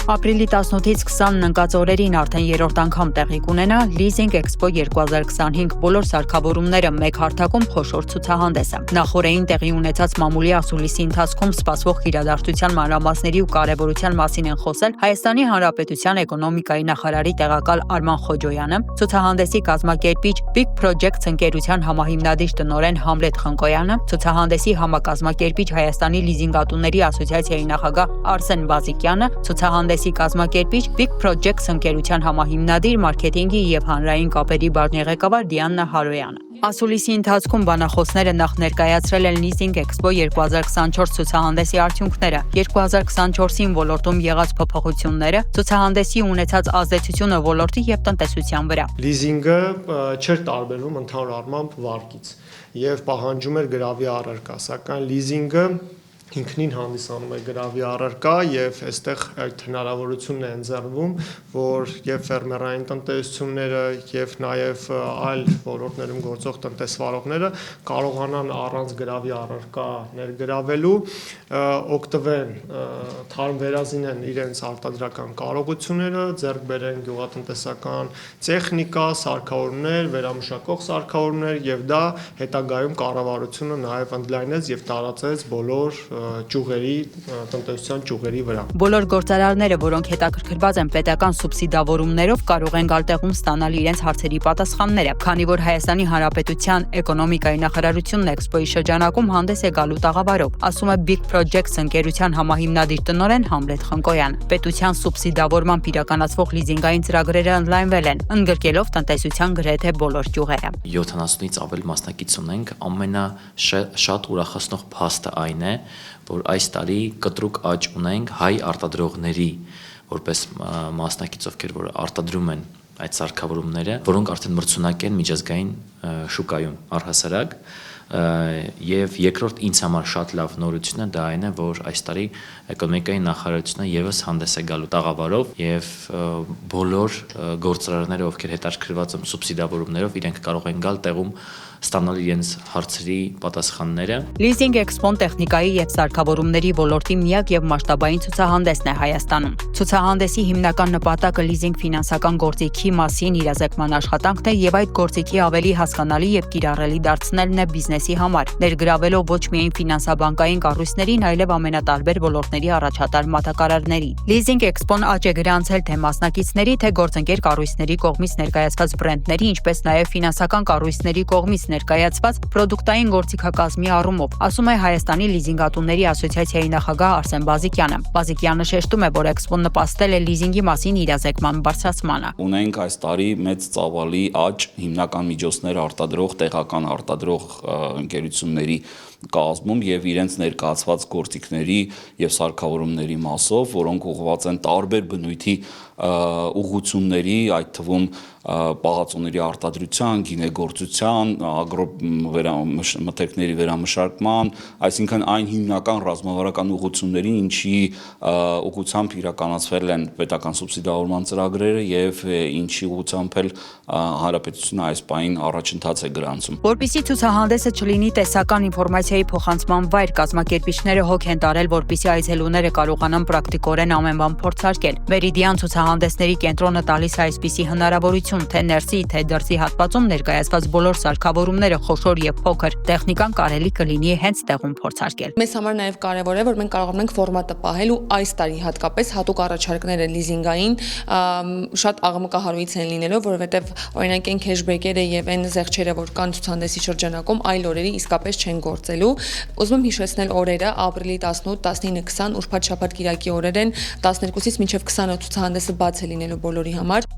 Ապրիլի 18-ից 20-ն ընկած օրերին արդեն երրորդ անգամ տեղի կունենա Leasing Expo 2025 բոլոր սարքավորումները մեկ հարթակում խոշոր ցուցահանդեսը։ Նախորդին տեղի ունեցած մամուլի ասուլիսի ընթացքում սպասվող իրադարձության մանրամասների ու կարևորության մասին են խոսել Հայաստանի Հանրապետության էկոնոմիկայի նախարարի տեղակալ Արման Խոջոյանը, ցուցահանդեսի կազմակերպիչ Big Projects ընկերության համահիմնադիր տնօրեն Համլետ Խնկոյանը, ցուցահանդեսի համակազմակերպիչ Հայաստանի լիզինգատուների ասոցիացիայի նախագահ Արսեն Բազիկյանը, ցուցահանդեսի կազմակերպիչ Big Projects ընկերության համահիմնադիր մարքեթինգի եւ հանրային կապերի բաժնեղեկավար Դիանա Հարոյանը։ Ասուլիսի ընթացքում բանախոսները նախ ներկայացրել են Leasing Expo 2024 ցուցահանդեսի արդյունքները, 2024-ին ոլորտում եղած փոփոխությունները, ցուցահանդեսի ունեցած ազդեցությունը ոլորտի եւ տնտեսության վրա։ Լիզինգը չէր տարբերվում ընդհանուր առմամբ վարկից եւ պահանջում էր գրավի առարկա, սակայն լիզինգը ինքնին հանդիսանում է գրավի առարկա եւ այստեղ այդ հնարավորությունն է ընձեռվում, որ եւ ֆերմերային տնտեսությունները եւ նաեւ այլ ոլորտներում գործող տնտեսվարողները կարողանան առանց գրավի առարկա ներգրավելու օգտվեն թարմ վերազինեն իրենց արտադրական կարողությունները, ձեռք բերեն գյուղատնտեսական տեխնիկա, սարքավորումներ, վերամշակող սարքավորումներ եւ դա հետագայում կառավարությունը նաեւ ընդլայնեց եւ տարածեց բոլոր ճյուղերի տնտեսության ճյուղերի վրա։ Բոլոր գործարարները, որոնք հետաքրքրված են պետական սուբսիդավորումներով, կարող են գալ տեղում ստանալ իրենց հարցերի պատասխանները, քանի որ Հայաստանի Հանրապետության էկոնոմիկայի նախարարությունն Էքսպոյի շրջանակում հանդես է գալու տաղավարով, ասում է Big Projects ընկերության համահիմնադիր տնօրեն Համլետ Խնկոյանը։ Պետության սուբսիդավորմամբ իրականացվող լիզինգային ծրագրերը ընդլայնվել են, ընդգրկելով տնտեսության գրեթե բոլոր ճյուղերը։ 70-ից ավել մասնակից ունենք, ամենաշատ ուրախացնող փաստը այն է, որ այս տարի կտրուկ աճ ունենք հայ արտադրողների, որպես մասնակից, ովքեր որ արտադրում են այդ սարքավորումները, որոնք արդեն մրցունակ են միջազգային շուկայում առհասարակ, եւ երկրորդ ինձ համար շատ լավ նորությունը դա այն է, որ այս տարի էկոնոմիկայի նախարարությունը եւս հանդես է գալու տաղավարով եւ բոլոր գործարարները, ովքեր հետաքրքրված են սուբսիդավորումներով, իրենք կարող են գալ տեղում ստանալ իրենց հարցերի պատասխանները։ Leasing Expo-ն տեխնիկայի եւ սարքավորումների ոլորտի միակ եւ մասշտաբային ցուցահանդեսն է Հայաստանում։ Ցուցահանդեսի հիմնական նպատակը լիզինգ ֆինանսական գործիքի մասին իրազեկման աշխատանքն է եւ այդ գործիքի ավելի հասկանալի եւ կիրառելի դարձնելն է բիզնեսի համար, ներգրավելով ոչ միայն ֆինանսաբանկային կառույցներին, այլև ամենատարբեր ոլորտների առաջատար մատակարարների։ Leasing Expo-ն աճ է գրանցել թե մասնակիցների, թե գործընկեր կառույցների կողմից ներկայացված բրենդների, ինչպես նաեւ ֆինանսական կառույցների կողմից ներկայացված պրոդուկտային գործիքակազմի առումով, ասում է Հայաստանի լիզինգատուների ասոցիացիայի նախագահ Արսեն Բազիկյանը։ Բազիկյանը շեշտում է, որ Էքսպոն նպաստել է լիզինգի մասին իրազեկման բարձրացմանը։ Ունենք այս տարի մեծ ծավալի աճ հիմնական միջոցներ արտադրող, տեղական արտադրող ընկերությունների կազմում եւ իրենց ներկայացված գործիքների եւ սարքավորումների մասով, որոնք ուղղված են տարբեր բնույթի ուղղությունների, այդ թվում պահածոների արտադրության, գինեգործության, ագրոմթերքների վերամշակման, այսինքն այն հիմնական ռազմավարական ուղղություններին, ինչի ուղղությամբ իրականացվել են պետական սուբսիդավորման ծրագրերը եւ ինչի ուղղությամբ էլ հանրապետությունը այս պահին առաջընթաց է գրանցում։ Որպեսզի ցուցահանդեսը չլինի տեսական ինֆորմացիայի փոխանցման վայր, կազմակերպիչները հոգ են տարել, որպեսզի այցելուները կարողանան պրակտիկորեն ամեն բան փորձարկել։ Մերիդիան ցուցահանդեսների կենտրոնը տալիս է այսպիսի հնարավորություն, թե ներսի, թե դրսի հատվածում ներկայացված բոլոր սարքավորումները խոշոր եւ փոքր տեխնիկան կարելի կլինի հենց տեղում փորձարկել։ Մեզ համար նաեւ կարեւոր է, որ մենք կարողանում ենք ֆորմատը պահել ու այս տարի հատկապես հատուկ առաջարկները լիզինգային շատ աղմկահարույց են լինելով, որովհետեւ օրինակ այն քեշբեքերը եւ այն զեղչերը, որ կան ցուցահանդեսի շրջանակում, այլ օրերի իսկապես չեն գործելու։ Ուզում եմ հիշեցնել օրերը ապրիլի 18, 19, 20 ուրբաթ շաբաթ կիրակի օրեր են 12-ից մինչև 20-ը ցուցահանդեսը բաց է լինելու բոլորի համար։